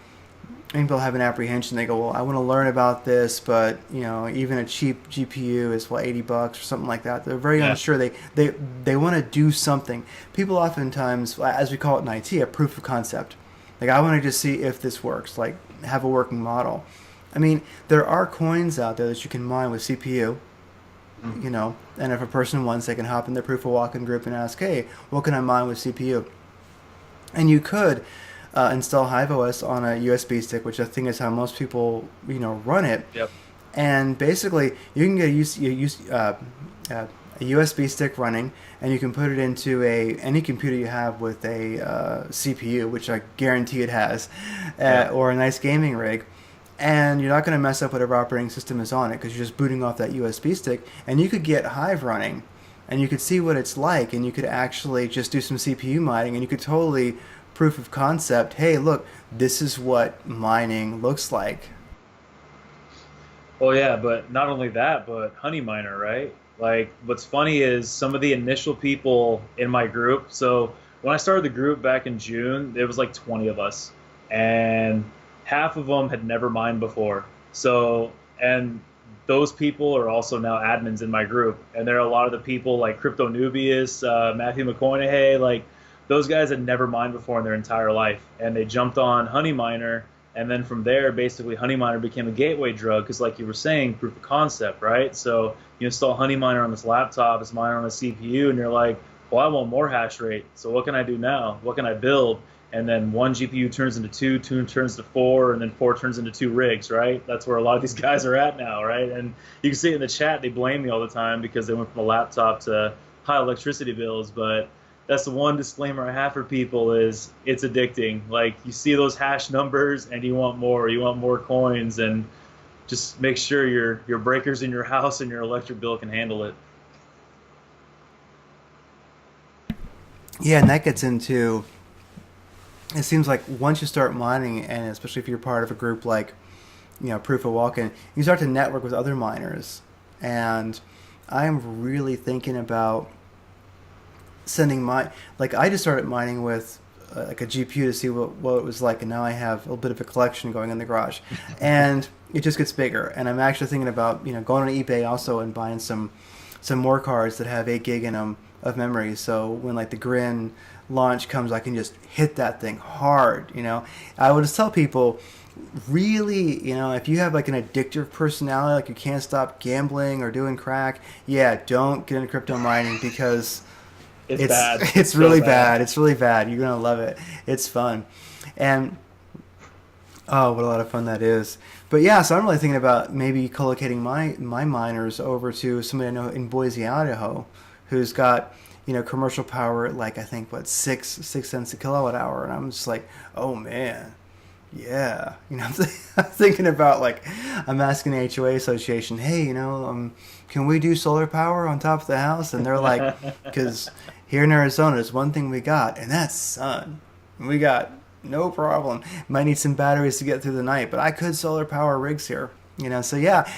people have an apprehension. They go, well, I want to learn about this, but even a cheap GPU is what $80 or something like that. They're very yeah. unsure. They want to do something. People oftentimes, as we call it in IT, a proof of concept. Like I want to just see if this works. Like have a working model. I mean, there are coins out there that you can mine with CPU. Mm. And if a person wants, they can hop in their proof of Walken group and ask, hey, what can I mine with CPU? And you could install Hive OS on a USB stick, which I think is how most people run it. Yep. And basically, you can get a USB stick running, and you can put it into any computer you have with a CPU, which I guarantee it has, Yeah. or a nice gaming rig. And you're not going to mess up whatever operating system is on it because you're just booting off that USB stick, and you could get Hive running, and you could see what it's like, and you could actually just do some CPU mining, and you could totally proof of concept, hey, look, this is what mining looks like. Well, yeah, but not only that, but Honey Miner, right? Like, what's funny is some of the initial people in my group. So when I started the group back in June, there was like 20 of us, and half of them had never mined before. So, and those people are also now admins in my group, and there are a lot of the people like Crypto Nubius, Matthew McConaughey, like those guys had never mined before in their entire life, and they jumped on Honey Miner, and then from there, basically, Honey Miner became a gateway drug because, like you were saying, proof of concept, right? So you install Honey Miner on this laptop, it's miner on a CPU, and you're like, well, I want more hash rate. So what can I do now? What can I build? And then one GPU turns into two, two turns to four, and then four turns into two rigs, right? That's where a lot of these guys are at now, right? And you can see it in the chat, they blame me all the time because they went from a laptop to high electricity bills, but that's the one disclaimer I have for people is it's addicting. Like you see those hash numbers and you want more coins, and just make sure your breakers in your house and your electric bill can handle it. Yeah, and that gets into, it seems like once you start mining, and especially if you're part of a group like, Proof of Walken, you start to network with other miners. And I'm really thinking about sending my like I just started mining with like a GPU to see what it was like, and now I have a little bit of a collection going in the garage, and it just gets bigger. And I'm actually thinking about going on eBay also and buying some more cards that have 8 gig in them of memory. So when like the Grin launch comes, I can just hit that thing hard. I would just tell people, really, if you have like an addictive personality, like you can't stop gambling or doing crack, yeah, don't get into crypto mining because It's bad. it's So really bad. bad. It's really bad. You're gonna love it. It's fun, and oh, what a lot of fun that is. But yeah, so I'm really thinking about maybe collocating my miners over to somebody I know in Boise, Idaho, who's got commercial power at like I think what six cents a kilowatt hour, and I'm just like, oh man, yeah, I'm thinking about like I'm asking the HOA association, hey, can we do solar power on top of the house? And they're like, because here in Arizona, there's one thing we got, and that's sun. We got no problem. Might need some batteries to get through the night, but I could solar power rigs here. So yeah,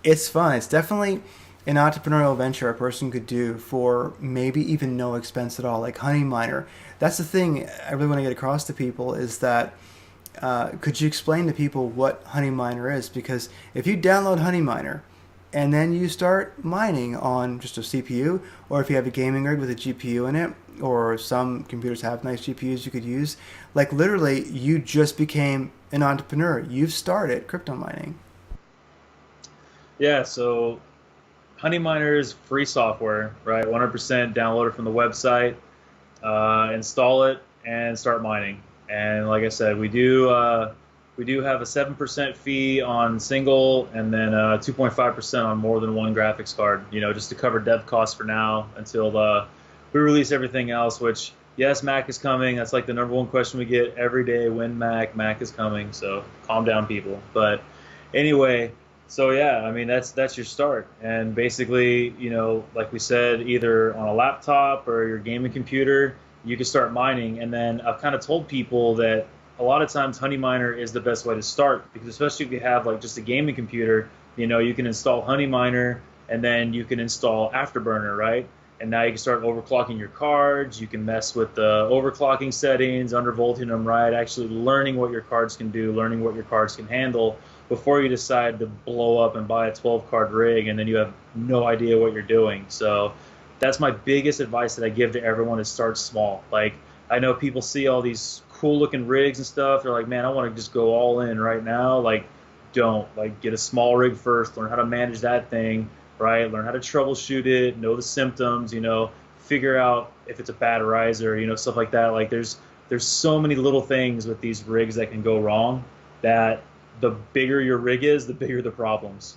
it's fun. It's definitely an entrepreneurial venture a person could do for maybe even no expense at all, like Honey Miner. That's the thing I really want to get across to people is that could you explain to people what Honey Miner is? Because if you download Honey Miner and then you start mining on just a CPU, or if you have a gaming rig with a GPU in it, or some computers have nice GPUs you could use, like literally you just became an entrepreneur. You've started crypto mining. Yeah, so Honey Miner is free software, right? 100% download it from the website, install it, and start mining. And like I said, we do have a 7% fee on single, and then 2.5% on more than one graphics card. Just to cover dev costs for now until we release everything else. Which yes, Mac is coming. That's like the number one question we get every day. When Mac is coming. So calm down, people. But anyway. So yeah, I mean that's your start, and basically, like we said, either on a laptop or your gaming computer, you can start mining. And then I've kind of told people that a lot of times Honey Miner is the best way to start, because especially if you have like just a gaming computer, you can install Honey Miner and then you can install Afterburner, right? And now you can start overclocking your cards. You can mess with the overclocking settings, undervolting them right, actually learning what your cards can do, learning what your cards can handle before you decide to blow up and buy a 12 card rig and then you have no idea what you're doing. So that's my biggest advice that I give to everyone is start small. Like I know people see all these cool looking rigs and stuff. They're like, man, I want to just go all in right now. Like don't. Like get a small rig first, learn how to manage that thing, right? Learn how to troubleshoot it, know the symptoms, figure out if it's a bad riser, stuff like that. Like there's so many little things with these rigs that can go wrong that the bigger your rig is, the bigger the problems.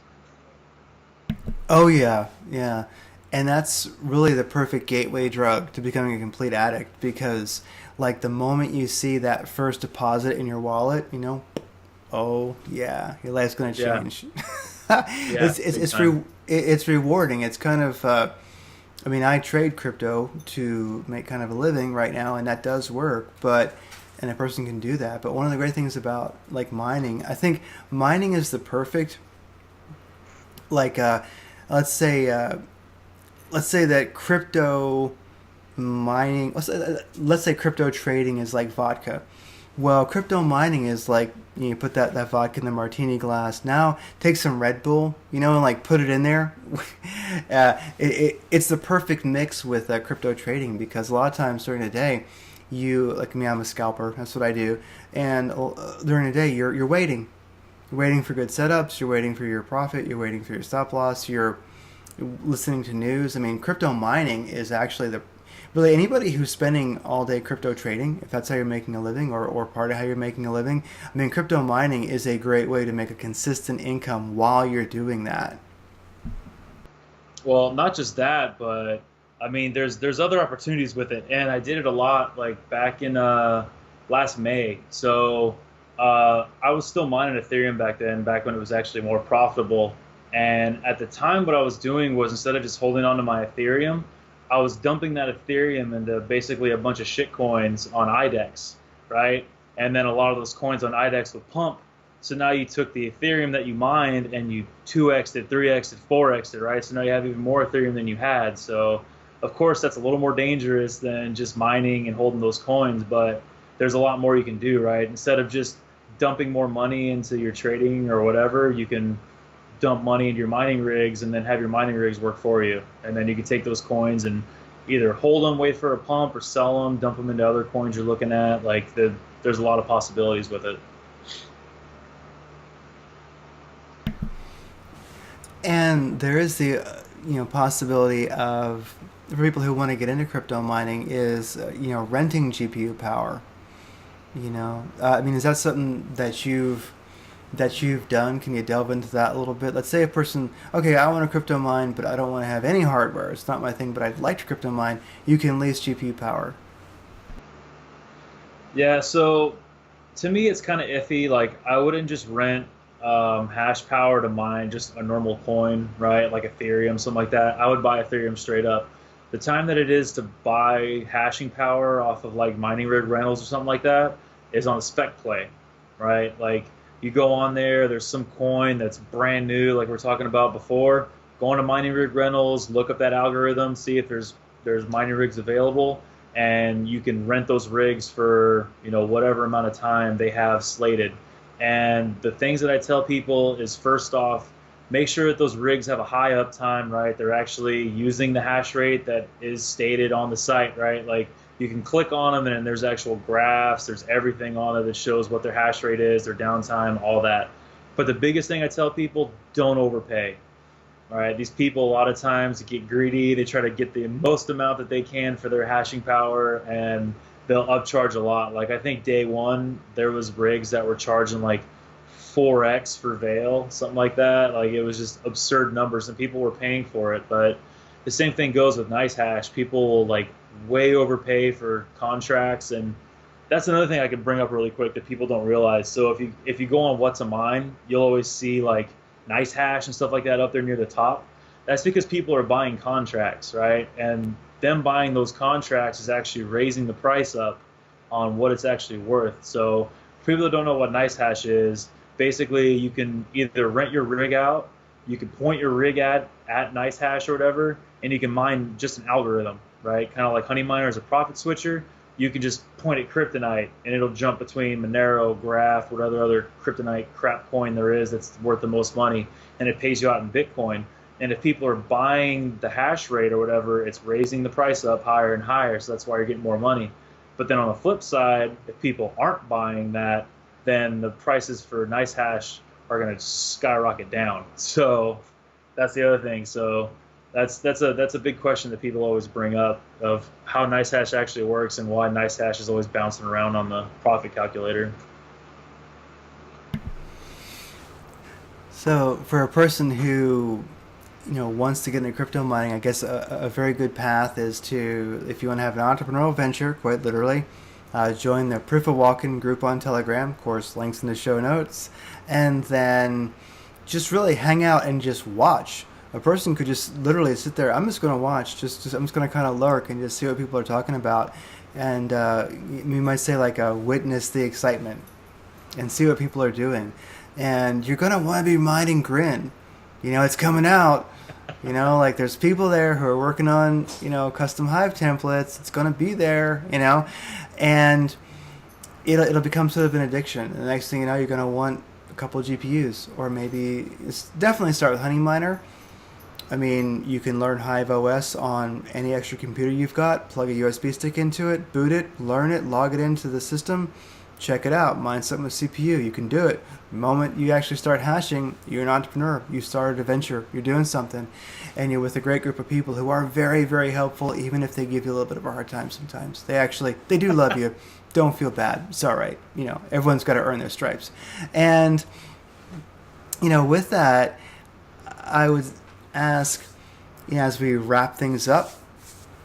Oh yeah, yeah. And that's really the perfect gateway drug to becoming a complete addict because like the moment you see that first deposit in your wallet, oh yeah, your life's going to Yeah, change. yeah, big time. It's rewarding. It's kind of I mean, I trade crypto to make kind of a living right now, and that does work. But and a person can do that. But one of the great things about like mining, I think mining is the perfect like let's say that crypto mining. Let's say crypto trading is like vodka. Well, crypto mining is like put that vodka in the martini glass. Now take some Red Bull, and like put it in there. It's the perfect mix with crypto trading because a lot of times during the day, you like me, I'm a scalper. That's what I do. And during the day, you're waiting. You're waiting for good setups. You're waiting for your profit. You're waiting for your stop loss. You're listening to news. I mean, crypto mining is actually the really anybody who's spending all day crypto trading, if that's how you're making a living or part of how you're making a living, I mean, crypto mining is a great way to make a consistent income while you're doing that. Well, not just that, but I mean, there's other opportunities with it, and I did it a lot like back in last May. So I was still mining Ethereum back then, back when it was actually more profitable. And at the time, what I was doing was instead of just holding on to my Ethereum, I was dumping that Ethereum into basically a bunch of shit coins on IDEX, right? And then a lot of those coins on IDEX would pump, So now you took the Ethereum that you mined and you 2x'd it, 3x'd it, 4x'd it, right? So now you have even more Ethereum than you had. So of course that's a little more dangerous than just mining and holding those coins, but there's a lot more you can do, right? Instead of just dumping more money into your trading or whatever, you can dump money into your mining rigs and then have your mining rigs work for you. And then you can take those coins and either hold them, wait for a pump, or sell them, dump them into other coins you're looking at. There's a lot of possibilities with it. And there is the possibility of, for people who want to get into crypto mining, is renting GPU power. I mean, is that something that you've done? Can you delve into that a little bit? Let's say a person, okay, I want to crypto mine, but I don't want to have any hardware. It's not my thing, but I'd like to crypto mine. You can lease GPU power. Yeah, so to me, it's kind of iffy. Like, I wouldn't just rent hash power to mine just a normal coin, right? Like Ethereum, something like that. I would buy Ethereum straight up. The time that it is to buy hashing power off of like mining rig rentals or something like that is on a spec play, right? Like, you go on there, there's some coin that's brand new, like we are talking about before. Go on to mining rig rentals, look up that algorithm, see if there's mining rigs available, and you can rent those rigs for whatever amount of time they have slated. And the things that I tell people is, first off, make sure that those rigs have a high uptime, right? They're actually using the hash rate that is stated on the site, right? Like, you can click on them and there's actual graphs, there's everything on it that shows what their hash rate is, their downtime, all that. But the biggest thing I tell people, don't overpay. All right, these people a lot of times get greedy. They try to get the most amount that they can for their hashing power, and they'll upcharge a lot. Like, I think day one there was rigs that were charging like 4x for Veil, something like that. Like, it was just absurd numbers, and people were paying for it. But the same thing goes with Nice Hash. People will like way overpay for contracts, and that's another thing I could bring up really quick that people don't realize. So if you go on What's a Mine, you'll always see like Nice Hash and stuff like that up there near the top. That's because people are buying contracts, right? And them buying those contracts is actually raising the price up on what it's actually worth. So for people that don't know what Nice Hash is, basically you can either rent your rig out, you can point your rig at Nice Hash or whatever, and you can mine just an algorithm, right? Kind of like Honey Miner is a profit switcher. You can just point at Kryptonite, and it'll jump between Monero, Graph, whatever other Kryptonite crap coin there is that's worth the most money, and it pays you out in Bitcoin. And if people are buying the hash rate or whatever, it's raising the price up higher and higher, so that's why you're getting more money. But then on the flip side, if people aren't buying that, then the prices for Nice Hash are going to skyrocket down. So that's the other thing. So that's a big question that people always bring up, of how Nice Hash actually works and why Nice Hash is always bouncing around on the profit calculator. So for a person who wants to get into crypto mining, I guess a very good path is to, if you want to have an entrepreneurial venture, quite literally, join the Proof of Walken group on Telegram. Of course, links in the show notes. And then just really hang out and just watch. A person could just literally sit there. I'm just going to watch. I'm just going to kind of lurk and just see what people are talking about. And you might say like witness the excitement and see what people are doing. And you're going to want to be mining Grin. It's coming out. Like, there's people there who are working on, custom Hive templates. It's going to be there, and it'll become sort of an addiction. And the next thing you know, you're going to want a couple of GPUs, or maybe it's definitely start with Honey Miner. I mean, you can learn Hive OS on any extra computer you've got, plug a USB stick into it, boot it, learn it, log it into the system, check it out, mine something with CPU. You can do it. The moment you actually start hashing, you're an entrepreneur. You started a venture. You're doing something. And you're with a great group of people who are very, very helpful, even if they give you a little bit of a hard time sometimes. They do love you. Don't feel bad. It's all right. Everyone's got to earn their stripes. And, with that, I would ask, as we wrap things up,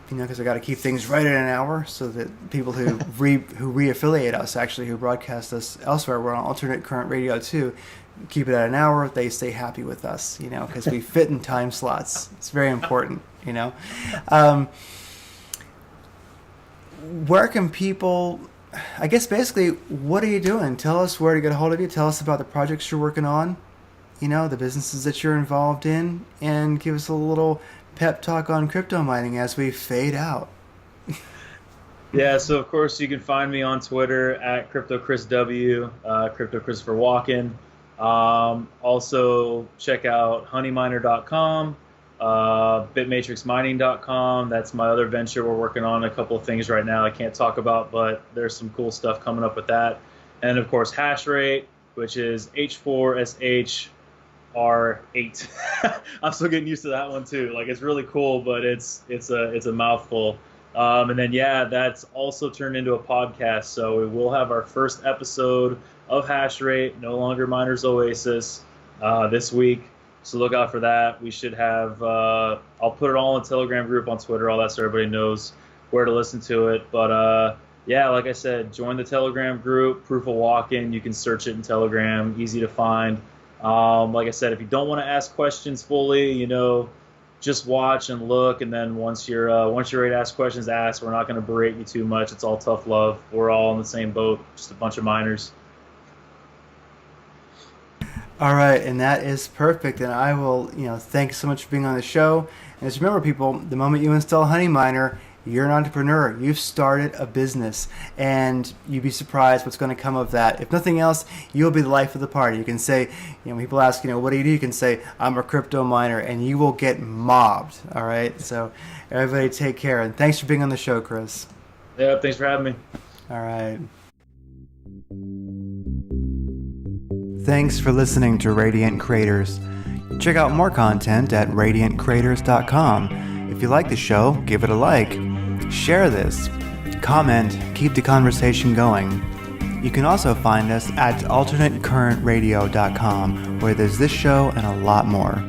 because I got to keep things right at an hour, so that people who re-affiliate us, actually, who broadcast us elsewhere, we're on alternate current radio too, keep it at an hour. They stay happy with us, because we fit in time slots. It's very important, Where can people I guess basically, what are you doing? Tell us where to get a hold of you. Tell us about the projects you're working on, the businesses that you're involved in, and give us a little pep talk on crypto mining as we fade out. Yeah, so of course you can find me on Twitter at CryptoChrisW, CryptoChristopher Walken. Also check out honeyminer.com, bitmatrixmining.com. That's my other venture. We're working on a couple of things right now I can't talk about, but there's some cool stuff coming up with that. And of course Hashrate, which is H4SHR8. I'm still getting used to that one too. Like, it's really cool, but it's a mouthful. And then, that's also turned into a podcast. So we will have our first episode of Hashrate, no longer Miners Oasis, this week. So look out for that. We should have, I'll put it all in the Telegram group, on Twitter, all that, so everybody knows where to listen to it. But like I said, join the Telegram group, Proof of Walken. You can search it in Telegram, easy to find. Like I said, if you don't want to ask questions fully, just watch and look, and then once you're ready to ask questions, ask. We're not going to berate you too much. It's all tough love. We're all in the same boat, just a bunch of miners. All right, and that is perfect. And I will, thank you so much for being on the show. And just remember, people, the moment you install Honey Miner, you're an entrepreneur. You've started a business, and you'd be surprised what's going to come of that. If nothing else, you'll be the life of the party. You can say, when people ask, what do? You can say, I'm a crypto miner, and you will get mobbed. All right. So everybody take care. And thanks for being on the show, Chris. Yeah. Thanks for having me. All right. Thanks for listening to Radiant Creators. Check out more content at radiantcreators.com. If you like the show, give it a like. Share this. Comment. Keep the conversation going. You can also find us at alternatecurrentradio.com, where there's this show and a lot more.